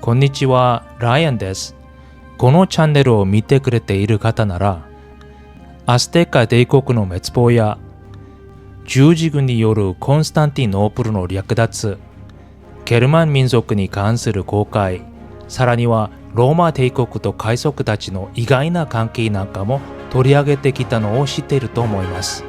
こんにちは、ライアンです。このチャンネルを見てくれている方なら、アステカ帝国の滅亡や、十字軍によるコンスタンティノープルの略奪、ゲルマン民族に関する公開、さらにはローマ帝国と海賊たちの意外な関係なんかも取り上げてきたのを知っていると思います。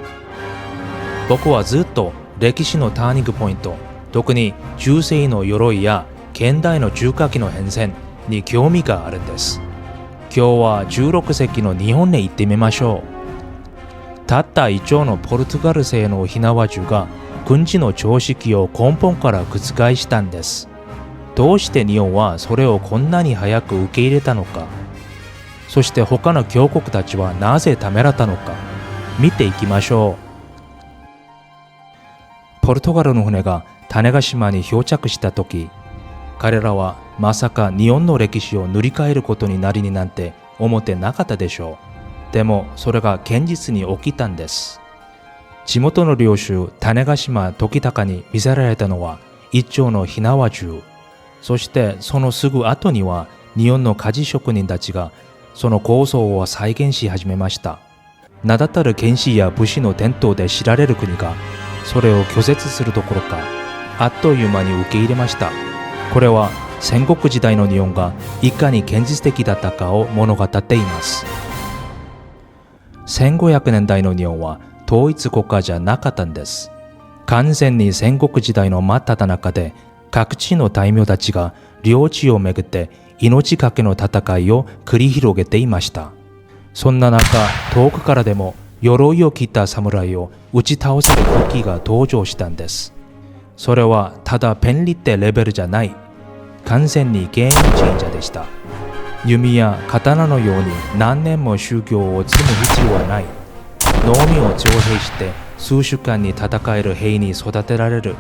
僕はずっと歴史のターニングポイント、特に中世の鎧や現代の重火器の変遷に興味があるんです。今日は16世紀の日本へ行ってみましょう。たった一丁のポルトガル製の火縄銃が軍事の常識を根本から覆したんです。どうして日本はそれをこんなに早く受け入れたのか、そして他の強国たちはなぜためらったのか、見ていきましょう。ポルトガルの船が種子島に漂着した時、彼らはまさか日本の歴史を塗り替えることになりになんて思ってなかったでしょう。でもそれが現実に起きたんです。地元の領主種子島時隆に見せられたのは一丁の火縄銃。そしてそのすぐ後には日本の鍛冶職人たちがその構想を再現し始めました。名だたる剣士や武士の伝統で知られる国がそれを拒絶するどころか、あっという間に受け入れました。これは戦国時代の日本がいかに現実的だったかを物語っています。1500年代の日本は統一国家じゃなかったんです。完全に戦国時代の真っ只中で、各地の大名たちが領地をめぐって命かけの戦いを繰り広げていました。そんな中、遠くからでも鎧を着た侍を打ち倒せる武器が登場したんです。それはただ便利ってレベルじゃない、完全にゲームチェンジャーでした。弓や刀のように何年も修行を積む必要はない。農民を徴兵して数週間に戦える兵に育てられる。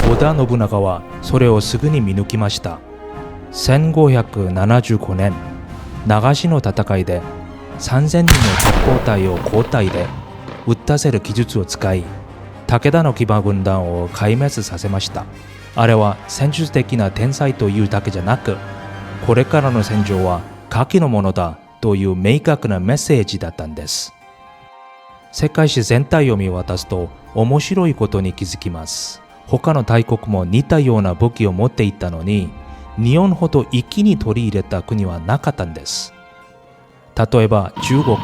織田信長はそれをすぐに見抜きました。1575年、長篠の戦いで3000人の鉄砲隊を交代で撃たせる技術を使い、武田の騎馬軍団を壊滅させました。あれは戦術的な天才というだけじゃなく、これからの戦場は火器のものだという明確なメッセージだったんです。世界史全体を見渡すと面白いことに気づきます。他の大国も似たような武器を持っていたのに、日本ほど一気に取り入れた国はなかったんです。例えば中国、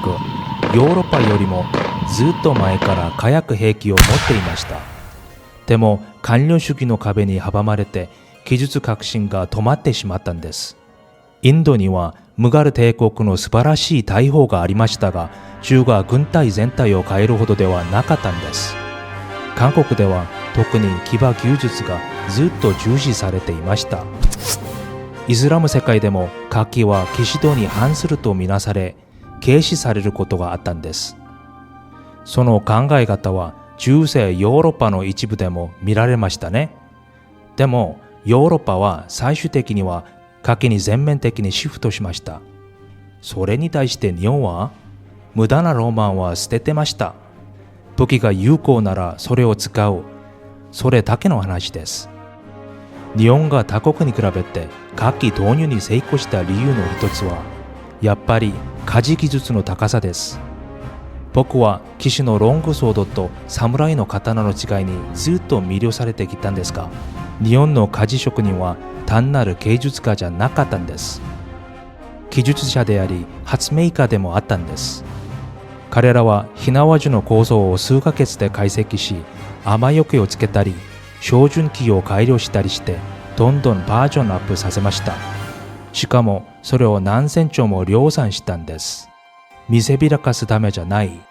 ヨーロッパよりもずっと前から火薬兵器を持っていました。でも官僚主義の壁に阻まれて技術革新が止まってしまったんです。インドにはムガル帝国の素晴らしい大砲がありましたが、中が軍隊全体を変えるほどではなかったんです。韓国では特に騎馬技術がずっと重視されていました。イスラム世界でも火器は騎士道に反するとみなされ、軽視されることがあったんです。その考え方は中世ヨーロッパの一部でも見られましたね。でもヨーロッパは最終的には火器に全面的にシフトしました。それに対して日本は無駄なロマンは捨ててました。武器が有効ならそれを使う。それだけの話です。日本が他国に比べて火器導入に成功した理由の一つは、やっぱり鍛冶技術の高さです。僕は騎士のロングソードと侍の刀の違いにずっと魅了されてきたんですが、日本の鍛冶職人は単なる芸術家じゃなかったんです。技術者であり発明家でもあったんです。彼らは火縄銃の構造を数ヶ月で解析し、雨よけをつけたり照準器を改良したりしてどんどんバージョンアップさせました。しかもそれを何千丁も量産したんです。見せびらかすためじゃない、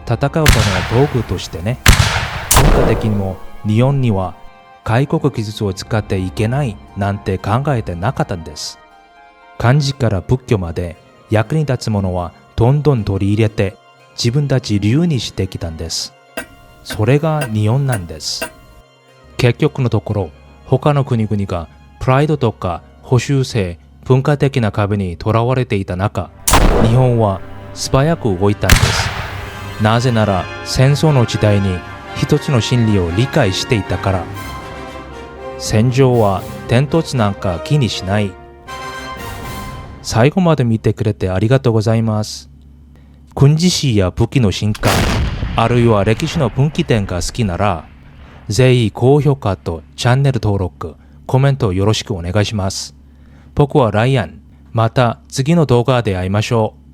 戦うための道具としてね。文化的にも日本には外国技術を使っていけないなんて考えてなかったんです。漢字から仏教まで役に立つものはどんどん取り入れて自分たち流にしてきたんです。それが日本なんです。結局のところ、他の国々がプライドとか保守性、文化的な壁にとらわれていた中、日本は素早く動いたんです。なぜなら戦争の時代に一つの真理を理解していたから。戦場は転突なんか気にしない。最後まで見てくれてありがとうございます。軍事史や武器の進化、あるいは歴史の分岐点が好きなら、ぜひ高評価とチャンネル登録、コメントよろしくお願いします。僕はライアン。また次の動画で会いましょう。